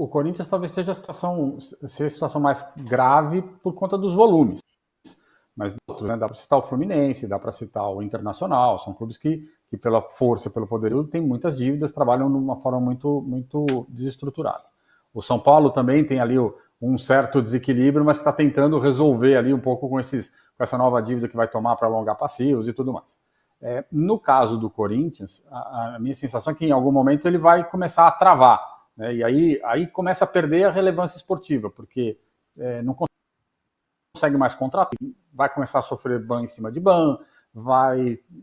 o Corinthians talvez seja a situação mais grave por conta dos volumes. Mas outros, né? Dá para citar o Fluminense, dá para citar o Internacional, são clubes que pela força, pelo poderio, têm muitas dívidas, trabalham de uma forma muito, muito desestruturada. O São Paulo também tem ali um certo desequilíbrio, mas está tentando resolver ali um pouco com essa nova dívida que vai tomar para alongar passivos e tudo mais. No caso do Corinthians, a minha sensação é que em algum momento ele vai começar a travar, né? E aí começa a perder a relevância esportiva, porque não consegue mais contratar, vai começar a sofrer ban em cima de ban,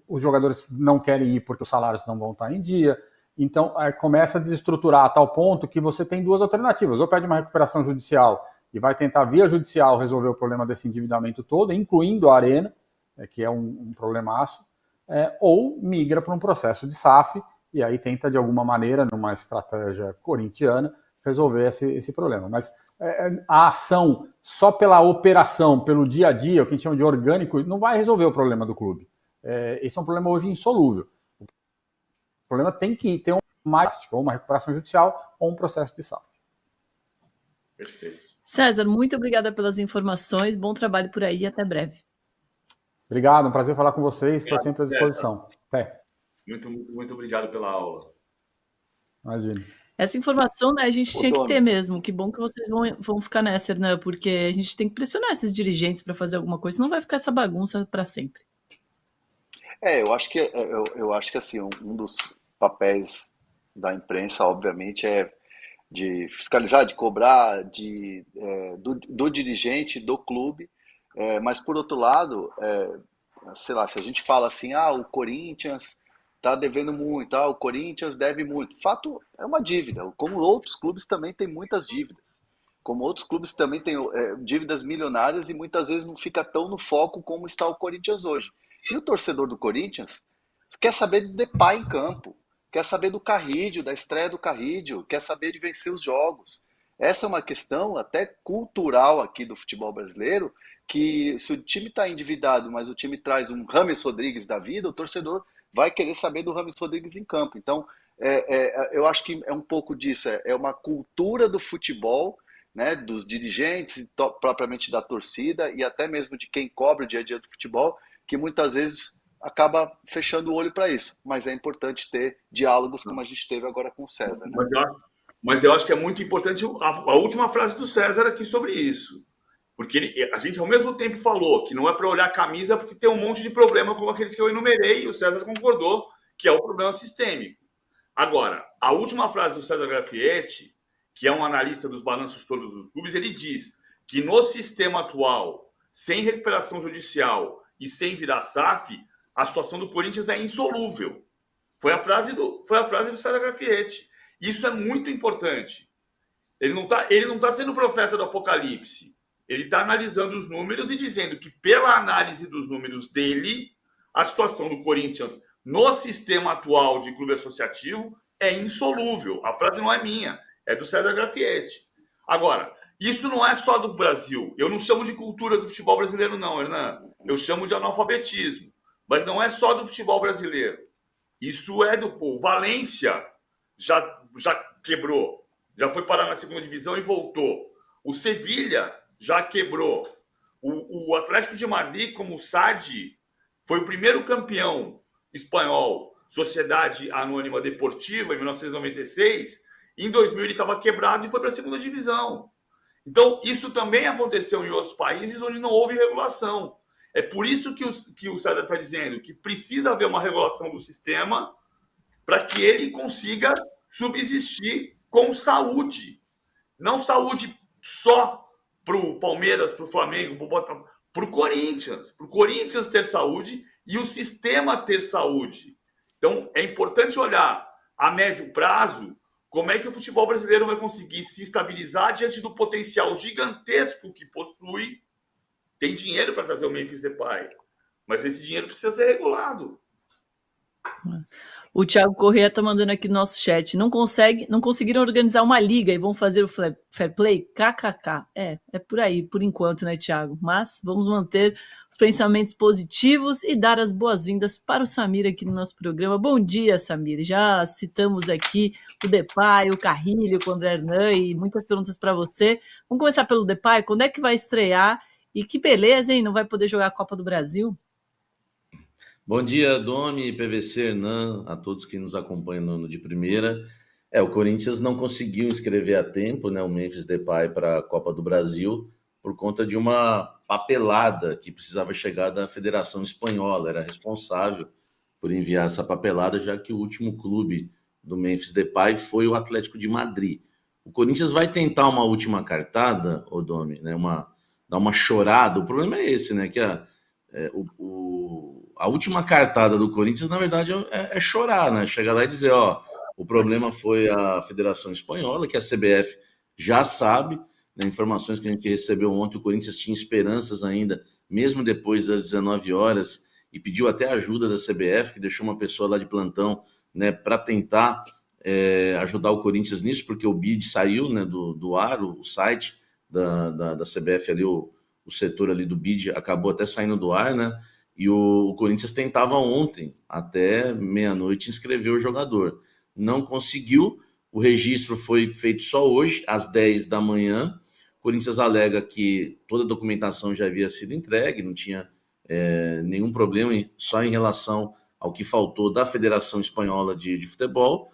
os jogadores não querem ir porque os salários não vão estar em dia, então começa a desestruturar a tal ponto que você tem duas alternativas, ou pede uma recuperação judicial e vai tentar via judicial resolver o problema desse endividamento todo, incluindo a Arena, que é um problemaço, ou migra para um processo de SAF e aí tenta de alguma maneira, numa estratégia corintiana, resolver esse problema. Mas a ação só pela operação, pelo dia a dia, o que a gente chama de orgânico, não vai resolver o problema do clube. Esse é um problema hoje insolúvel. O problema tem que ter uma recuperação judicial ou um processo de SAF. Perfeito. César, muito obrigada pelas informações, bom trabalho por aí e até breve. Obrigado, um prazer falar com vocês, estou sempre à disposição. Até. Muito, muito obrigado pela aula. Imagina. Essa informação, né, a gente tinha que ter mesmo. Que bom que vocês vão ficar nessa, né? Porque a gente tem que pressionar esses dirigentes para fazer alguma coisa, senão vai ficar essa bagunça para sempre. Eu acho que assim, um dos papéis da imprensa, obviamente, é de fiscalizar, de cobrar do dirigente, do clube, mas por outro lado, sei lá, se a gente fala assim, o Corinthians está devendo muito, o Corinthians deve muito. De fato, é uma dívida, como outros clubes também têm muitas dívidas. Como outros clubes também têm dívidas milionárias e muitas vezes não fica tão no foco como está o Corinthians hoje. E o torcedor do Corinthians quer saber de Depay em campo, quer saber do Carrídio, da estreia do Carrídio, quer saber de vencer os jogos. Essa é uma questão até cultural aqui do futebol brasileiro, que se o time está endividado, mas o time traz um James Rodrigues da vida, o torcedor vai querer saber do James Rodrigues em campo. Então, eu acho que é um pouco disso, é uma cultura do futebol, né, dos dirigentes, propriamente da torcida e até mesmo de quem cobra o dia a dia do futebol, que muitas vezes acaba fechando o olho para isso. Mas é importante ter diálogos como a gente teve agora com o César. Né? Mas eu acho que é muito importante a última frase do César aqui sobre isso. Porque a gente ao mesmo tempo falou que não é para olhar a camisa porque tem um monte de problema como aqueles que eu enumerei e o César concordou que é o problema sistêmico. Agora, a última frase do César Grafietti, que é um analista dos balanços todos dos clubes, ele diz que no sistema atual, sem recuperação judicial e sem virar SAF, a situação do Corinthians é insolúvel. Foi a frase do César Grafietti. Isso é muito importante. Ele não tá sendo profeta do apocalipse. Ele está analisando os números e dizendo que, pela análise dos números dele, a situação do Corinthians no sistema atual de clube associativo é insolúvel. A frase não é minha, é do César Grafietti. Agora, isso não é só do Brasil. Eu não chamo de cultura do futebol brasileiro, não, Hernan. Eu chamo de analfabetismo. Mas não é só do futebol brasileiro. Isso é do povo. Valência já quebrou. Já foi parar na segunda divisão e voltou. O Sevilha já quebrou. O Atlético de Madrid, como o SAD, foi o primeiro campeão espanhol, Sociedade Anônima Deportiva, em 1996. Em 2000 ele estava quebrado e foi para a segunda divisão. Então, isso também aconteceu em outros países onde não houve regulação. É por isso que o César está dizendo que precisa haver uma regulação do sistema para que ele consiga subsistir com saúde. Não saúde só para o Palmeiras, para o Flamengo, para o Corinthians. Para o Corinthians ter saúde e o sistema ter saúde. Então, é importante olhar a médio prazo como é que o futebol brasileiro vai conseguir se estabilizar diante do potencial gigantesco que possui. Tem dinheiro para trazer o Memphis Depay, mas esse dinheiro precisa ser regulado. O Thiago Corrêa tá mandando aqui no nosso chat. Não conseguiram organizar uma liga e vão fazer o fair play? KKK. É por aí, por enquanto, né, Thiago? Mas vamos manter os pensamentos positivos e dar as boas-vindas para o Samir aqui no nosso programa. Bom dia, Samir. Já citamos aqui o Depay, o Carrilho, o André Hernan e muitas perguntas para você. Vamos começar pelo Depay. Quando é que vai estrear? E que beleza, hein? Não vai poder jogar a Copa do Brasil? Bom dia, Domi, PVC, Hernan, a todos que nos acompanham no De Primeira. O Corinthians não conseguiu inscrever a tempo, né, o Memphis Depay para a Copa do Brasil por conta de uma papelada que precisava chegar da Federação Espanhola. Era responsável por enviar essa papelada, já que o último clube do Memphis Depay foi o Atlético de Madrid. O Corinthians vai tentar uma última cartada, Domi, né, dar uma chorada. O problema é esse, né, que a última cartada do Corinthians, na verdade, é chorar, né? Chegar lá e dizer, o problema foi a Federação Espanhola, que a CBF já sabe, né? Informações que a gente recebeu ontem, o Corinthians tinha esperanças ainda, mesmo depois das 19 horas, e pediu até ajuda da CBF, que deixou uma pessoa lá de plantão, né, para tentar ajudar o Corinthians nisso, porque o BID saiu, né, do ar, o site da CBF ali, o setor ali do BID acabou até saindo do ar, né? E o Corinthians tentava ontem, até meia-noite, inscrever o jogador. Não conseguiu, o registro foi feito só hoje, às 10 da manhã. O Corinthians alega que toda a documentação já havia sido entregue, não tinha nenhum problema, só em relação ao que faltou da Federação Espanhola de Futebol.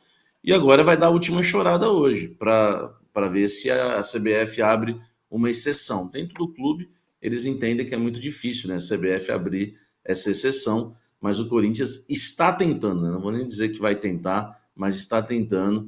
E agora vai dar a última chorada hoje, para ver se a CBF abre uma exceção. Dentro do clube, eles entendem que é muito difícil, né, a CBF abrir essa exceção, mas o Corinthians está tentando, né? Não vou nem dizer que vai tentar, mas está tentando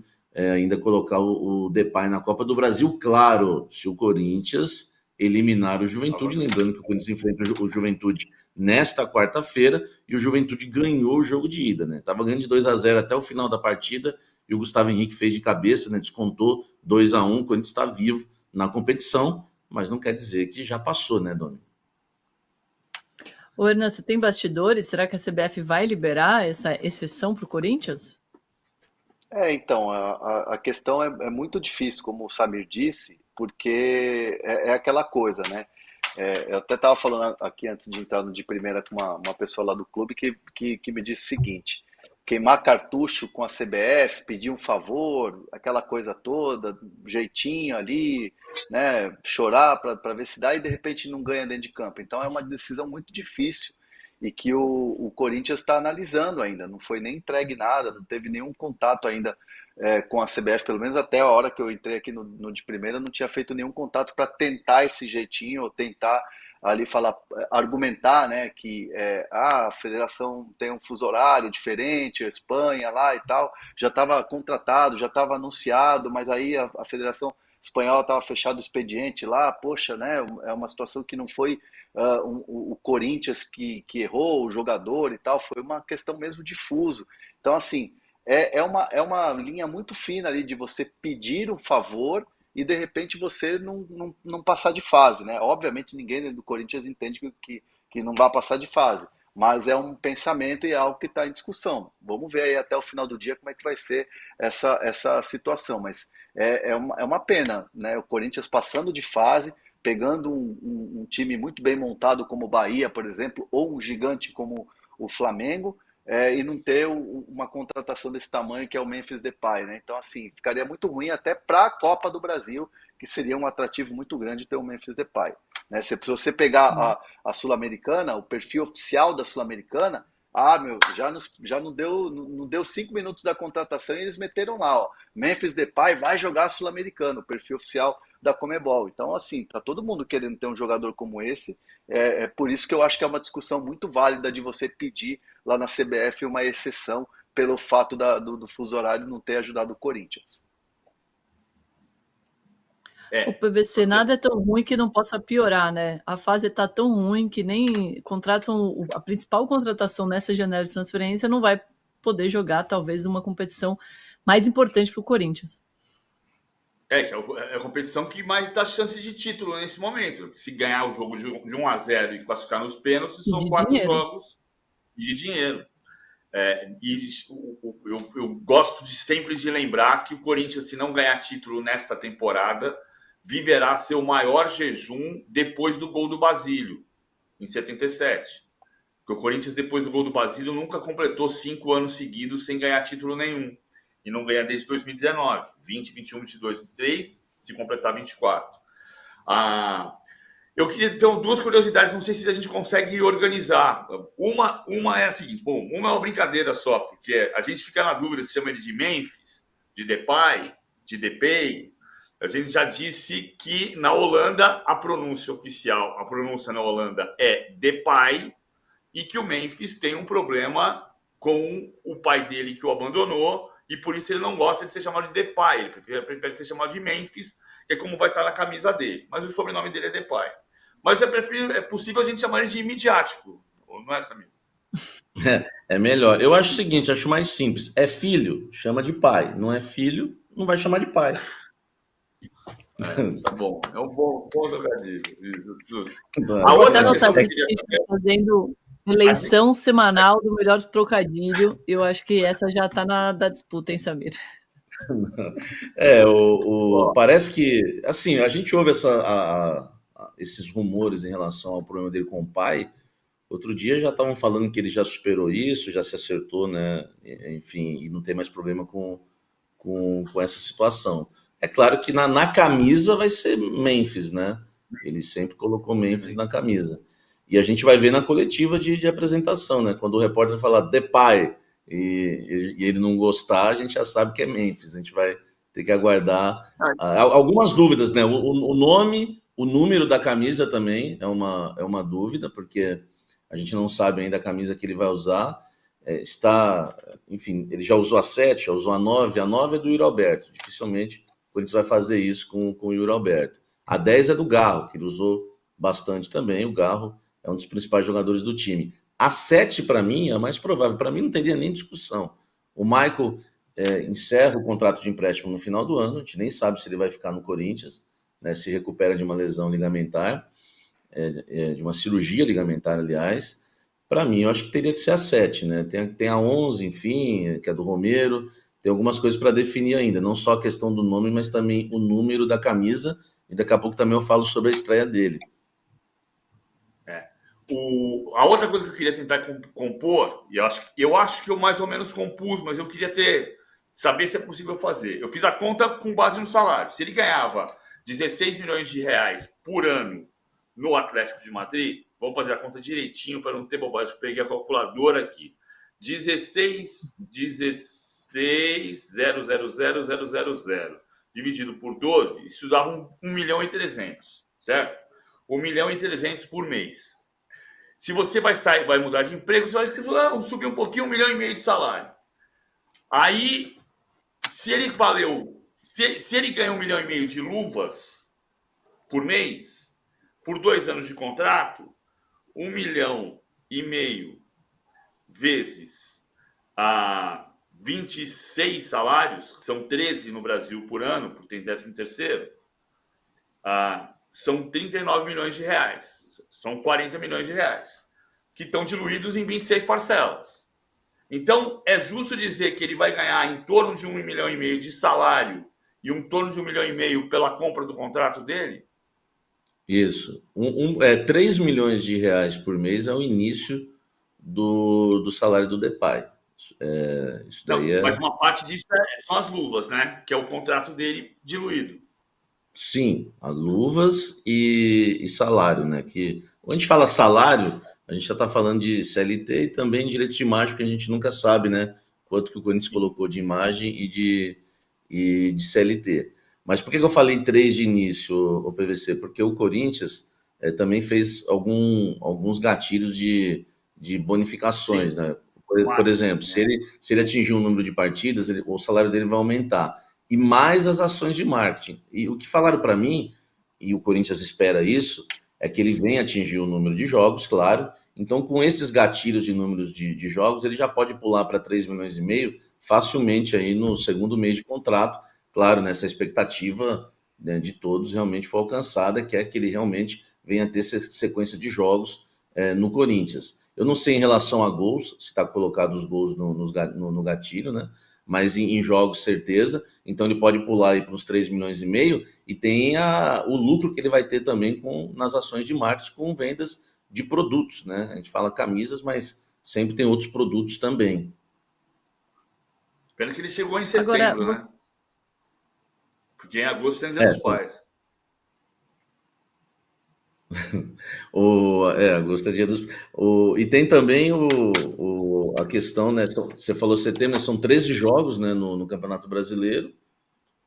ainda colocar o Depay na Copa do Brasil, claro, se o Corinthians eliminar o Juventude, lembrando que o Corinthians enfrenta o Juventude nesta quarta-feira, e o Juventude ganhou o jogo de ida, né? Estava ganhando de 2-0 até o final da partida, e o Gustavo Henrique fez de cabeça, né? Descontou 2-1, o Corinthians está vivo na competição, mas não quer dizer que já passou, né, Doni? Ô, Hernan, você tem bastidores? Será que a CBF vai liberar essa exceção para o Corinthians? Então, a questão é muito difícil, como o Samir disse, porque é aquela coisa, né? Eu até estava falando aqui antes de entrar no De Primeira com uma pessoa lá do clube que me disse o seguinte: queimar cartucho com a CBF, pedir um favor, aquela coisa toda, jeitinho ali, né? Chorar para ver se dá e de repente não ganha dentro de campo. Então é uma decisão muito difícil e que o Corinthians está analisando ainda. Não foi nem entregue nada, não teve nenhum contato ainda com a CBF, pelo menos até a hora que eu entrei aqui no De Primeira, não tinha feito nenhum contato para tentar esse jeitinho ou tentar ali falar, argumentar, né, que a federação tem um fuso horário diferente, a Espanha lá e tal, já estava contratado, já estava anunciado, mas aí a federação espanhola estava fechado o expediente lá, poxa, né, é uma situação que não foi o Corinthians que errou, o jogador e tal, foi uma questão mesmo de fuso. Então, assim, é uma linha muito fina ali de você pedir um favor e de repente você não passar de fase, né? Obviamente ninguém do Corinthians entende que não vai passar de fase, mas é um pensamento e é algo que está em discussão. Vamos ver aí até o final do dia como é que vai ser essa situação, mas é uma pena, né? O Corinthians passando de fase, pegando um time muito bem montado como o Bahia, por exemplo, ou um gigante como o Flamengo, e não ter uma contratação desse tamanho que é o Memphis Depay, né? Então, assim, ficaria muito ruim até para a Copa do Brasil, que seria um atrativo muito grande ter o Memphis Depay, né? Se você pegar a Sul-Americana, o perfil oficial da Sul-Americana, já não deu 5 minutos da contratação e eles meteram lá, ó, Memphis Depay vai jogar Sul-Americano, o perfil oficial da Conmebol. Então, assim, tá todo mundo querendo ter um jogador como esse, por isso que eu acho que é uma discussão muito válida de você pedir lá na CBF uma exceção pelo fato do fuso horário não ter ajudado o Corinthians. O PVC nada é tão ruim que não possa piorar, né? A fase está tão ruim que nem contratam a principal contratação nessa janela de transferência não vai poder jogar talvez uma competição mais importante para o Corinthians. Que é a competição que mais dá chance de título nesse momento. Se ganhar o jogo de 1-0 e classificar nos pênaltis, são 4 jogos de dinheiro. Eu gosto sempre de lembrar que o Corinthians, se não ganhar título nesta temporada, viverá seu maior jejum depois do gol do Basílio, em 77. Porque o Corinthians, depois do gol do Basílio, nunca completou 5 anos seguidos sem ganhar título nenhum. E não ganha desde 2019. 20, 21, 22, 23, se completar 24. Eu queria ter 2 curiosidades, não sei se a gente consegue organizar. Uma é a seguinte, uma é uma brincadeira só, porque a gente fica na dúvida se chama ele de Memphis, de Depay, de Depay. A gente já disse que na Holanda a pronúncia oficial, a pronúncia na Holanda é Depay, e que o Memphis tem um problema com o pai dele que o abandonou, e por isso ele não gosta de ser chamado de Depay, ele prefere ser chamado de Memphis, que é como vai estar na camisa dele. Mas o sobrenome dele é Depay. Mas é possível a gente chamar ele de midiático, não é, Samir? É melhor. Eu acho o seguinte, acho mais simples. É filho, chama de pai. Não é filho, não vai chamar de pai. Tá bom. É um bom trocadilho. A outra nota que a gente está fazendo eleição semanal do melhor trocadilho. Eu acho que essa já está da disputa, hein, Samir? Parece que, assim, a gente ouve esses rumores em relação ao problema dele com o pai. Outro dia já estavam falando que ele já superou isso, já se acertou, né? Enfim, e não tem mais problema com essa situação. É claro que na camisa vai ser Memphis, né? Ele sempre colocou Memphis na camisa. E a gente vai ver na coletiva de apresentação, né? Quando o repórter falar Depay e ele não gostar, a gente já sabe que é Memphis. A gente vai ter que aguardar algumas dúvidas, né? O nome, o número da camisa também é uma dúvida, porque a gente não sabe ainda a camisa que ele vai usar. Enfim, ele já usou a 7, já usou a 9. A 9 é do Yuri Alberto. Dificilmente o Corinthians vai fazer isso com o Yuri Alberto. A 10 é do Garro, que ele usou bastante também. O Garro é um dos principais jogadores do time. A 7, para mim, é a mais provável. Para mim, não teria nem discussão. O Michael encerra o contrato de empréstimo no final do ano. A gente nem sabe se ele vai ficar no Corinthians, né, se recupera de uma lesão ligamentar, de uma cirurgia ligamentar, aliás. Para mim, eu acho que teria que ser a 7. Né? Tem a 11, enfim, que é do Romero. Tem algumas coisas para definir ainda. Não só a questão do nome, mas também o número da camisa. E daqui a pouco também eu falo sobre a estreia dele. A outra coisa que eu queria tentar compor, e eu acho que eu mais ou menos compus, mas eu queria saber se é possível fazer. Eu fiz a conta com base no salário. Se ele ganhava 16 milhões de reais por ano no Atlético de Madrid, vamos fazer a conta direitinho para não ter bobagem. Eu peguei a calculadora aqui. 16,000,000 dividido por 12, isso dava 1.300.000, certo? 1.300.000 por mês. Se você vai mudar de emprego, você vai subir um pouquinho, 1,5 milhão de salário. Aí, se ele ganha 1,5 milhão de luvas por mês, por 2 anos de contrato, 1,5 milhão vezes 26 salários, que são 13 no Brasil por ano, porque tem 13º, são 39 milhões de reais. São 40 milhões de reais, que estão diluídos em 26 parcelas. Então, é justo dizer que ele vai ganhar em torno de 1,5 milhão de salário e em torno de 1,5 milhão pela compra do contrato dele? Isso. 3 milhões de reais por mês é o início do salário do Depay. Isso daí Mas uma parte disso são as luvas, né? Que é o contrato dele diluído. Sim, as luvas e salário, né? Que quando a gente fala salário, a gente já está falando de CLT e também direito de imagem, porque a gente nunca sabe, né? Quanto que o Corinthians colocou de imagem e de CLT. Mas por que eu falei 3 de início, o PVC? Porque o Corinthians também fez alguns gatilhos de bonificações, sim, né? Por exemplo, se ele atingir um número de partidas, o salário dele vai aumentar. E mais as ações de marketing. E o que falaram para mim, e o Corinthians espera isso, é que ele venha atingir o número de jogos, claro. Então, com esses gatilhos de números de jogos, ele já pode pular para 3,5 milhões facilmente aí no segundo mês de contrato. Claro, nessa expectativa, né, de todos realmente foi alcançada, que é que ele realmente venha ter sequência de jogos no Corinthians. Eu não sei em relação a gols, se está colocado os gols no gatilho, né? Mas em jogos, certeza. Então ele pode pular aí para uns 3,5 milhões e tem o lucro que ele vai ter também nas ações de marketing com vendas de produtos, né? A gente fala camisas, mas sempre tem outros produtos também. Pena que ele chegou em setembro, né? Porque em agosto tem o Dia dos Pais. Agosto é dia dos... E tem também a questão, né? Você falou setembro, né? São 13 jogos, né, no Campeonato Brasileiro.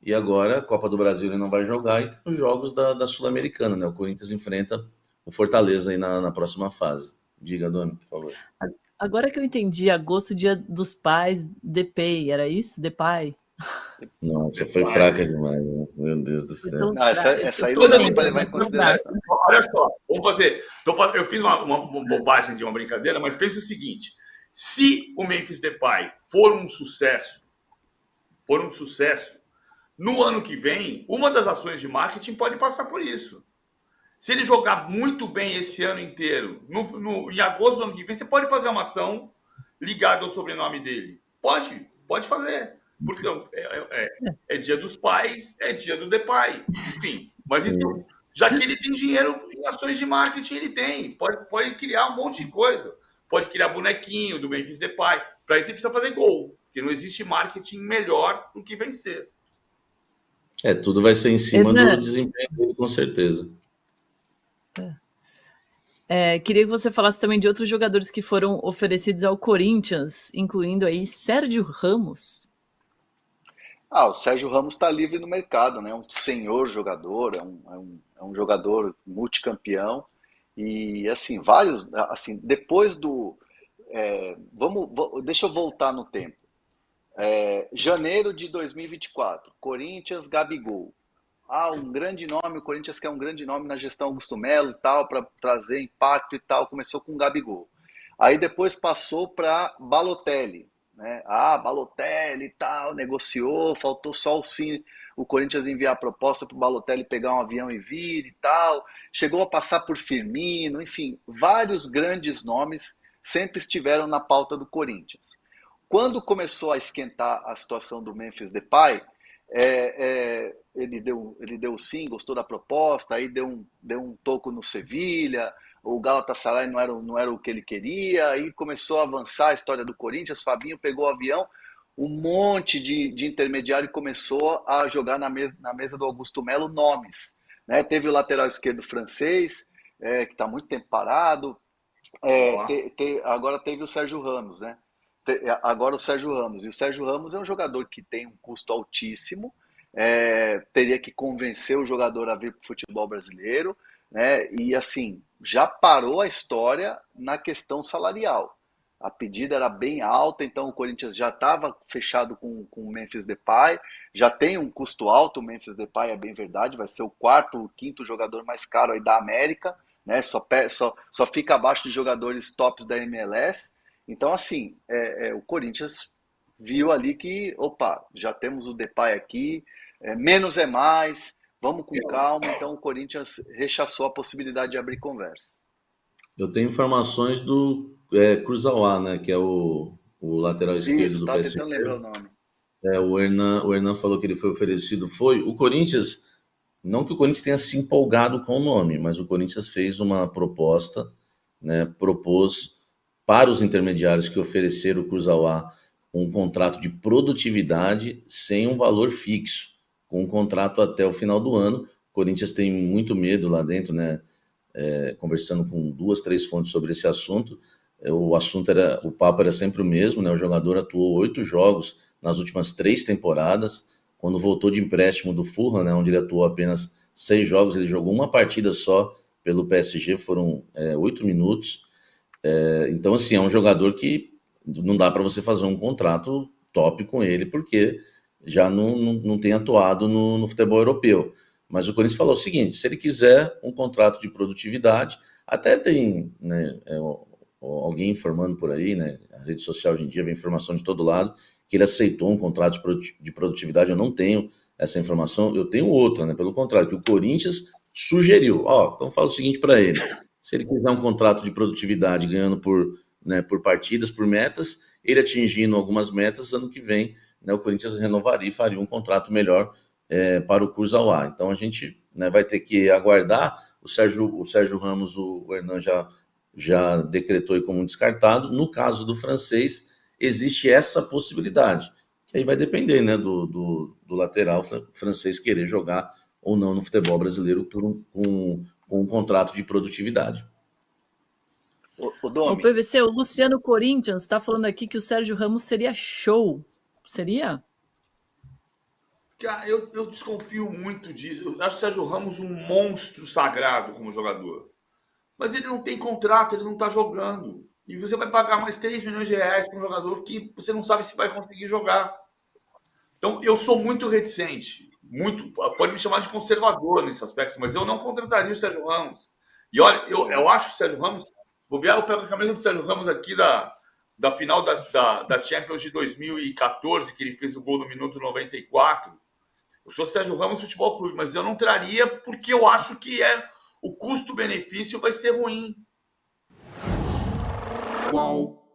E agora a Copa do Brasil ele não vai jogar, e tem os jogos da Sul-Americana, né? O Corinthians enfrenta o Fortaleza aí na próxima fase. Diga, Doni, por favor. Agora que eu entendi, agosto, Dia dos Pais, DPay, era isso? DPay? Nossa, foi fraca demais, né? Meu Deus do céu. Não, essa aí não dá para levar em consideração. Olha só, vamos fazer. Eu fiz uma bobagem de uma brincadeira, mas pense o seguinte: se o Memphis Depay for um sucesso, no ano que vem, uma das ações de marketing pode passar por isso. Se ele jogar muito bem esse ano inteiro, em agosto do ano que vem, você pode fazer uma ação ligada ao sobrenome dele. Pode fazer. Porque é dia dos pais, é dia do Depay. Enfim, mas isso, já que ele tem dinheiro em ações de marketing, ele tem. Pode criar um monte de coisa. Pode criar bonequinho do Memphis Depay. Para isso ele precisa fazer gol. Porque não existe marketing melhor do que vencer. Tudo vai ser em cima do desempenho dele, com certeza. Queria que você falasse também de outros jogadores que foram oferecidos ao Corinthians, incluindo aí Sérgio Ramos. O Sérgio Ramos está livre no mercado, né? Um senhor jogador, é um jogador multicampeão. E, assim, depois do... deixa eu voltar no tempo. Janeiro de 2024, Corinthians, Gabigol. Um grande nome, o Corinthians quer um grande nome na gestão Augusto Melo e tal, para trazer impacto e tal. Começou com o Gabigol. Aí depois passou para Balotelli, né? Balotelli e tal, negociou, faltou só o Corinthians enviar a proposta para o Balotelli pegar um avião e vir e tal. Chegou a passar por Firmino, enfim, vários grandes nomes sempre estiveram na pauta do Corinthians. Quando começou a esquentar a situação do Memphis Depay, ele deu sim, gostou da proposta, aí deu um toco no Sevilha, o Galatasaray não era o que ele queria, aí começou a avançar a história do Corinthians, Fabinho pegou o avião, um monte de intermediário começou a jogar na mesa do Augusto Melo nomes, né? Teve o lateral esquerdo francês, que está muito tempo parado, agora teve o Sérgio Ramos, né? Agora o Sérgio Ramos. E o Sérgio Ramos é um jogador que tem um custo altíssimo, teria que convencer o jogador a vir para o futebol brasileiro, né? E assim, já parou a história na questão salarial. A pedida era bem alta, então o Corinthians já estava fechado com o Memphis Depay, já tem um custo alto, o Memphis Depay, é bem verdade, vai ser o quarto, o quinto jogador mais caro aí da América, né? Só fica abaixo de jogadores tops da MLS. Então, assim, o Corinthians viu ali que, já temos o Depay aqui, menos é mais, vamos com calma. Então, o Corinthians rechaçou a possibilidade de abrir conversa. Eu tenho informações do Kurzawa, né, que é o lateral esquerdo do PSG. Tentando lembrar o nome. O Hernan falou que ele foi oferecido. O Corinthians, não que o Corinthians tenha se empolgado com o nome, mas o Corinthians fez uma proposta, né, propôs para os intermediários que ofereceram o Kurzawa um contrato de produtividade sem um valor fixo, com um contrato até o final do ano. O Corinthians tem muito medo lá dentro, né? Conversando com 2, 3 fontes sobre esse assunto, o papo era sempre o mesmo, né? O jogador atuou 8 jogos nas últimas 3 temporadas. Quando voltou de empréstimo do Fulham, né, onde ele atuou apenas 6 jogos, ele jogou uma partida só pelo PSG, foram 8 minutos. Então, assim, é um jogador que não dá para você fazer um contrato top com ele, porque já não tem atuado no futebol europeu. Mas o Corinthians falou o seguinte: se ele quiser um contrato de produtividade, até tem, né, alguém informando por aí, né, a rede social hoje em dia vem informação de todo lado, que ele aceitou um contrato de produtividade. Eu não tenho essa informação, eu tenho outra, né, pelo contrário, que o Corinthians sugeriu. Então fala o seguinte para ele: Se ele quiser um contrato de produtividade ganhando por partidas, por metas, ele atingindo algumas metas, ano que vem, né, o Corinthians renovaria e faria um contrato melhor para o Kurzawa. Então a gente, né, vai ter que aguardar. O Sérgio Ramos, o Hernan já decretou como descartado. No caso do francês, existe essa possibilidade, que aí vai depender, né, do lateral francês querer jogar ou não no futebol brasileiro com um contrato de produtividade. O PVC, o Luciano Corinthians está falando aqui que o Sérgio Ramos seria show. Seria? Cara, eu desconfio muito disso. Eu acho o Sérgio Ramos um monstro sagrado como jogador. Mas ele não tem contrato, ele não está jogando. E você vai pagar mais 3 milhões de reais para um jogador que você não sabe se vai conseguir jogar. Então, eu sou muito reticente. Pode me chamar de conservador nesse aspecto, mas eu não contrataria o Sérgio Ramos. E olha, eu acho que o Sérgio Ramos... Eu pego a camisa do Sérgio Ramos aqui da final da Champions de 2014, que ele fez o gol no minuto 94. Eu sou Sérgio Ramos Futebol Clube, mas eu não traria porque eu acho que o custo-benefício vai ser ruim. Qual?